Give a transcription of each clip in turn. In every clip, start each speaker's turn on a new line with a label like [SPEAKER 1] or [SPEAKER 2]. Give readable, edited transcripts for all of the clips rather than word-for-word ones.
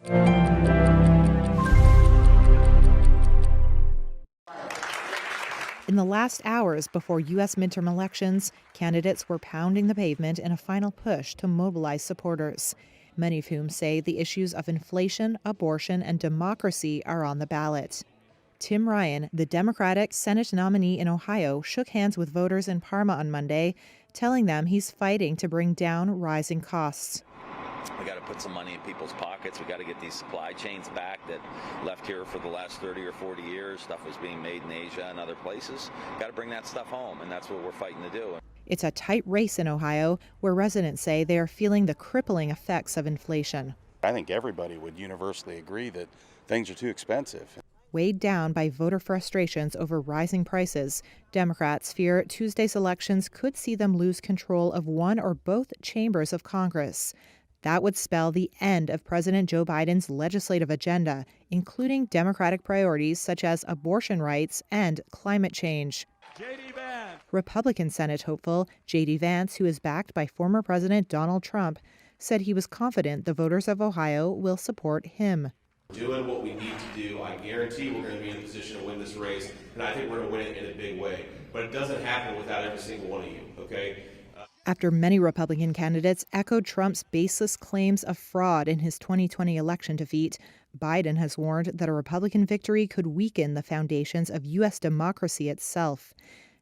[SPEAKER 1] In the last hours before U.S. midterm elections, candidates were pounding the pavement in a final push to mobilize supporters, many of whom say the issues of inflation, abortion, and democracy are on the ballot. Tim Ryan, the Democratic Senate nominee in Ohio, shook hands with voters in Parma on Monday, telling them he's fighting to bring down rising costs.
[SPEAKER 2] We got to put some money in people's pockets. We got to get these supply chains back that left here for the last 30 or 40 years. Stuff was being made in Asia and other places. Got to bring that stuff home, and that's what we're fighting to do.
[SPEAKER 1] It's a tight race in Ohio, where residents say they are feeling the crippling effects of inflation.
[SPEAKER 3] I think everybody would universally agree that things are too expensive.
[SPEAKER 1] Weighed down by voter frustrations over rising prices, Democrats fear Tuesday's elections could see them lose control of one or both chambers of Congress. That would spell the end of President Joe Biden's legislative agenda, including Democratic priorities such as abortion rights and climate change. Republican Senate hopeful J.D. Vance, who is backed by former President Donald Trump, said he was confident the voters of Ohio will support him.
[SPEAKER 4] Doing what we need to do, I guarantee we're going to be in a position to win this race, and I think we're going to win it in a big way. But it doesn't happen without every single one of you, okay?
[SPEAKER 1] After many Republican candidates echoed Trump's baseless claims of fraud in his 2020 election defeat, Biden has warned that a Republican victory could weaken the foundations of U.S. democracy itself.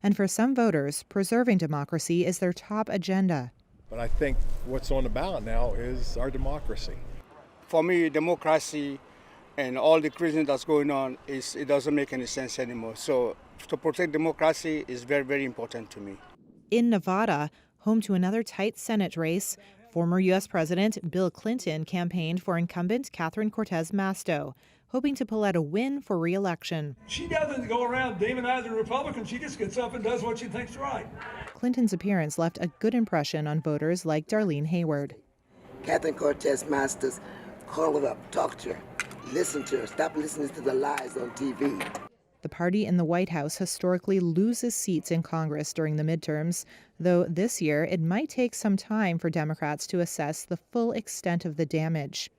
[SPEAKER 1] And for some voters, preserving democracy is their top agenda.
[SPEAKER 5] But I think what's on the ballot now is our democracy.
[SPEAKER 6] For me, democracy and all the craziness that's going on, it doesn't make any sense anymore. So to protect democracy is very, very important to me.
[SPEAKER 1] In Nevada, home to another tight Senate race, former U.S. President Bill Clinton campaigned for incumbent Catherine Cortez Masto, hoping to pull out a win for re-election.
[SPEAKER 7] She doesn't go around demonizing Republicans. She just gets up and does what she thinks right.
[SPEAKER 1] Clinton's appearance left a good impression on voters like Darlene Hayward.
[SPEAKER 8] Catherine Cortez Masto, call her up, talk to her, listen to her, stop listening to the lies on TV.
[SPEAKER 1] The party in the White House historically loses seats in Congress during the midterms, though this year it might take some time for Democrats to assess the full extent of the damage.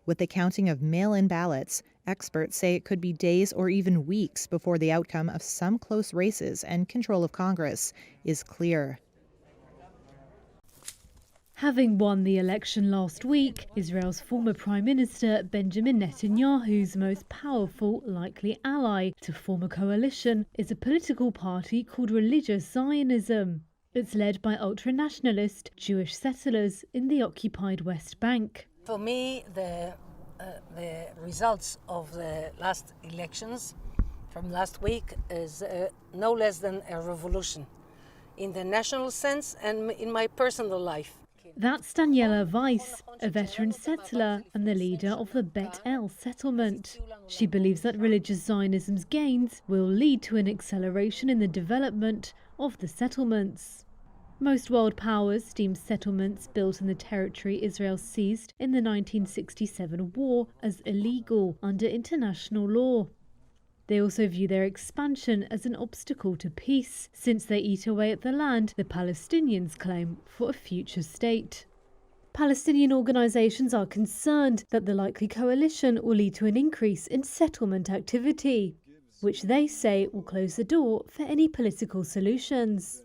[SPEAKER 1] With the counting of mail-in ballots, experts say it could be days or even weeks before the outcome of some close races and control of Congress is clear.
[SPEAKER 9] Having won the election last week, Israel's former Prime Minister Benjamin Netanyahu's most powerful likely ally to form a coalition is a political party called Religious Zionism. It's led by ultra-nationalist Jewish settlers in the occupied West Bank.
[SPEAKER 10] For me, the results of the last elections from last week is no less than a revolution in the national sense and in my personal life.
[SPEAKER 9] That's Daniela Weiss, a veteran settler and the leader of the Bet El settlement. She believes that religious Zionism's gains will lead to an acceleration in the development of the settlements. Most world powers deem settlements built in the territory Israel seized in the 1967 war as illegal under international law. They also view their expansion as an obstacle to peace, since they eat away at the land the Palestinians claim for a future state. Palestinian organisations are concerned that the likely coalition will lead to an increase in settlement activity, which they say will close the door for any political solutions.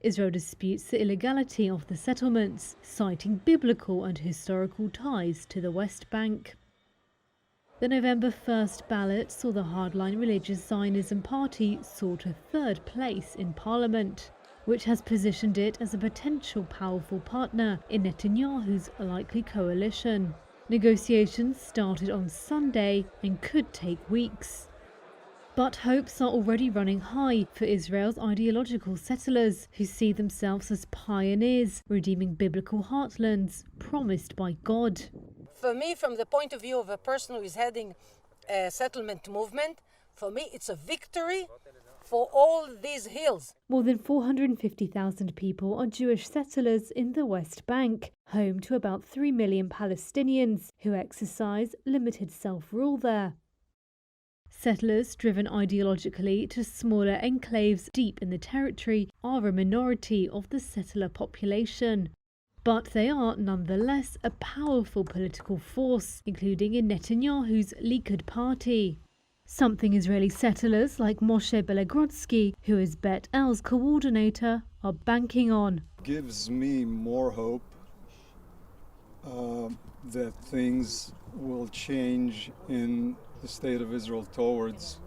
[SPEAKER 9] Israel disputes the illegality of the settlements, citing biblical and historical ties to the West Bank. The November 1st ballot saw the hardline Religious Zionism party soar to third place in parliament, which has positioned it as a potential powerful partner in Netanyahu's likely coalition. Negotiations started on Sunday and could take weeks. But hopes are already running high for Israel's ideological settlers, who see themselves as pioneers, redeeming biblical heartlands promised by God.
[SPEAKER 10] For me, from the point of view of a person who is heading a settlement movement, for me it's a victory for all these hills.
[SPEAKER 9] More than 450,000 people are Jewish settlers in the West Bank, home to about 3 million Palestinians who exercise limited self-rule there. Settlers driven ideologically to smaller enclaves deep in the territory are a minority of the settler population. But they are nonetheless a powerful political force, including in Netanyahu's Likud party. Something Israeli settlers like Moshe Belegrodsky, who is Bet El's coordinator, are banking on.
[SPEAKER 11] Gives me more hope that things will change in the state of Israel towards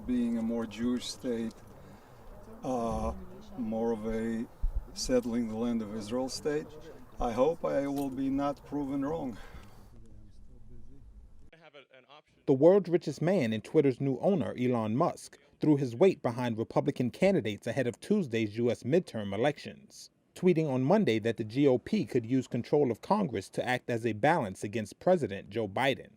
[SPEAKER 11] being a more Jewish state, more of a settling the land of Israel state. I hope I will be not proven wrong.
[SPEAKER 12] The world's richest man and Twitter's new owner, Elon Musk, threw his weight behind Republican candidates ahead of Tuesday's U.S. midterm elections, tweeting on Monday that the GOP could use control of Congress to act as a balance against President Joe Biden.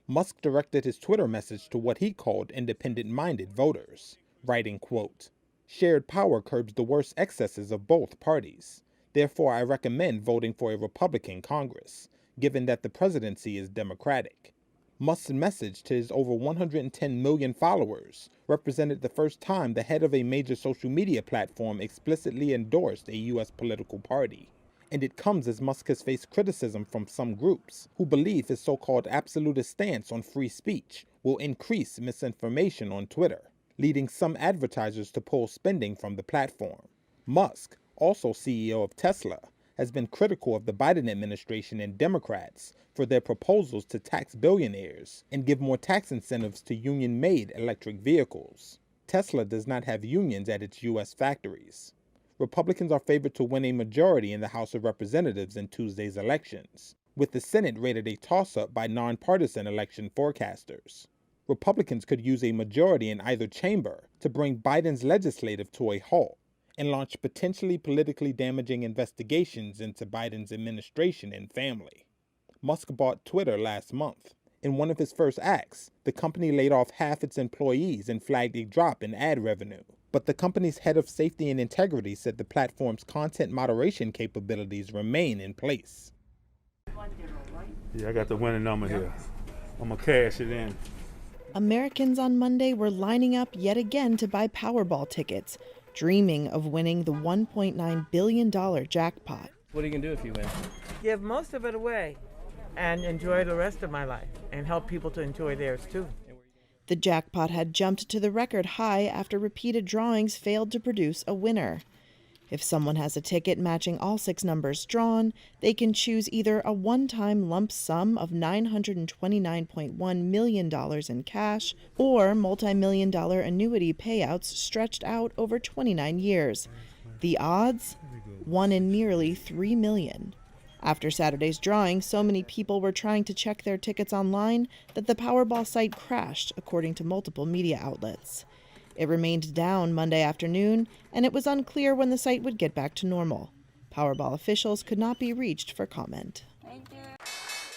[SPEAKER 12] Musk directed his Twitter message to what he called independent-minded voters, writing, quote, "Shared power curbs the worst excesses of both parties. Therefore, I recommend voting for a Republican Congress, given that the presidency is Democratic." Musk's message to his over 110 million followers represented the first time the head of a major social media platform explicitly endorsed a U.S. political party. And it comes as Musk has faced criticism from some groups who believe his so-called absolutist stance on free speech will increase misinformation on Twitter, leading some advertisers to pull spending from the platform. Musk, also CEO of Tesla, has been critical of the Biden administration and Democrats for their proposals to tax billionaires and give more tax incentives to union-made electric vehicles. Tesla does not have unions at its U.S. factories. Republicans are favored to win a majority in the House of Representatives in Tuesday's elections, with the Senate rated a toss-up by nonpartisan election forecasters. Republicans could use a majority in either chamber to bring Biden's legislative to a halt and launch potentially politically damaging investigations into Biden's administration and family. Musk bought Twitter last month. In one of his first acts, the company laid off half its employees and flagged a drop in ad revenue. But the company's head of safety and integrity said the platform's content moderation capabilities remain in place.
[SPEAKER 13] Yeah, I got the winning number here. I'm gonna cash it in.
[SPEAKER 1] Americans on Monday were lining up yet again to buy Powerball tickets, dreaming of winning the $1.9 billion jackpot.
[SPEAKER 14] What are you going to do if you win?
[SPEAKER 15] Give most of it away and enjoy the rest of my life and help people to enjoy theirs too.
[SPEAKER 1] The jackpot had jumped to the record high after repeated drawings failed to produce a winner. If someone has a ticket matching all 6 numbers drawn, they can choose either a one-time lump sum of $929.1 million in cash or multi-million-dollar annuity payouts stretched out over 29 years. The odds? 1 in nearly 3 million. After Saturday's drawing, so many people were trying to check their tickets online that the Powerball site crashed, according to multiple media outlets. It remained down Monday afternoon, and it was unclear when the site would get back to normal. Powerball officials could not be reached for comment.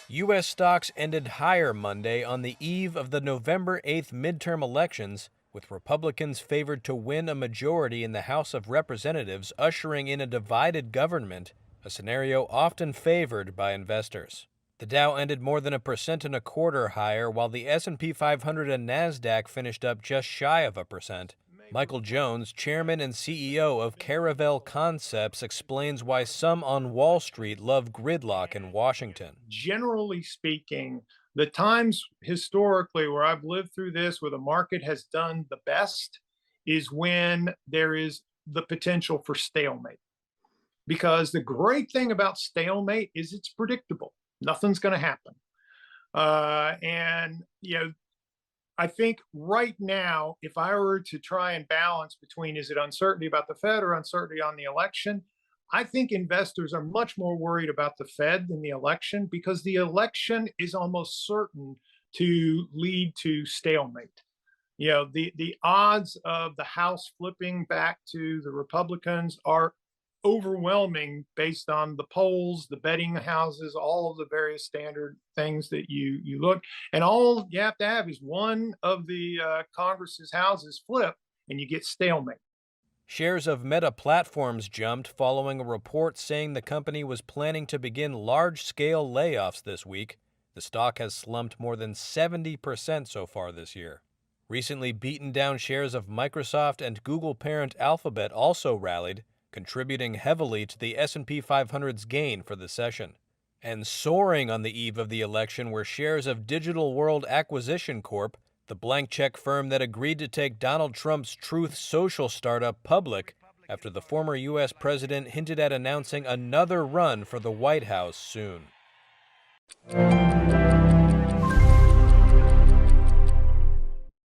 [SPEAKER 16] U.S. stocks ended higher Monday on the eve of the November 8th midterm elections, with Republicans favored to win a majority in the House of Representatives, ushering in a divided government, a scenario often favored by investors. The Dow ended more than 1.25% higher, while the S&P 500 and NASDAQ finished up just shy of 1%. Michael Jones, chairman and CEO of Caravel Concepts, explains why some on Wall Street love gridlock in Washington.
[SPEAKER 17] Generally speaking, the times historically where I've lived through this, where the market has done the best, is when there is the potential for stalemate. Because the great thing about stalemate is it's predictable. Nothing's going to happen. And, you know, I think right now, if I were to try and balance between is it uncertainty about the Fed or uncertainty on the election, I think investors are much more worried about the Fed than the election, because the election is almost certain to lead to stalemate. You know, the odds of the House flipping back to the Republicans are overwhelming based on the polls, the betting houses, all of the various standard things that you look, and all you have to have is one of the Congress's houses flip and you get stalemate.
[SPEAKER 16] Shares of Meta Platforms jumped following a report saying the company was planning to begin large-scale layoffs this week. The stock has slumped more than 70% so far this year. Recently beaten down shares of Microsoft and Google parent Alphabet also rallied. contributing heavily to the S&P 500's gain for the session. And soaring on the eve of the election were shares of Digital World Acquisition Corp., the blank check firm that agreed to take Donald Trump's Truth Social startup public after the former U.S. president hinted at announcing another run for the White House soon.